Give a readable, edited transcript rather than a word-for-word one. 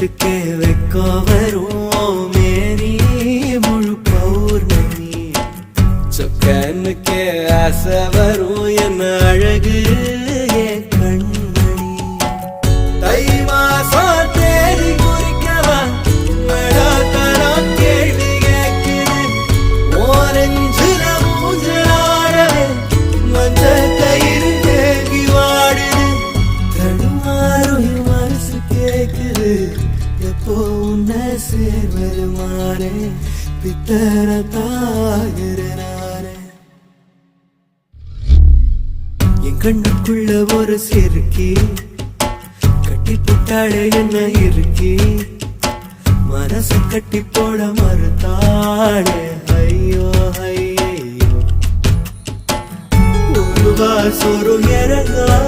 வெக்கத்துக்கே வெக்கோ வரும் மேரி முழு பௌர்ணமி சொக்கனுக்கே ஆசை வரும் என்ன அழகு என் கண்மணி தை மாசம் தேடி குறிக்கவா கேள்வி கேட்குது ஓரஞ்சுல மூஞ்சலாடவே மஞ்ச கயிறு தேங்கி வாடுது தடுமாறும் மனசு கேக்குது எப்போ உன்னை சேர்வது மாறே பித்தர தாகிறனாரே என் கண்ணுக்குள்ள ஒரு சிறுக்கி கட்டி புட்டாளே என்ன இருக்கி மனசு கட்டி போட மறுத்தாளே ஐயோ ஐயோ ஒரு வாசொரு இறங்கா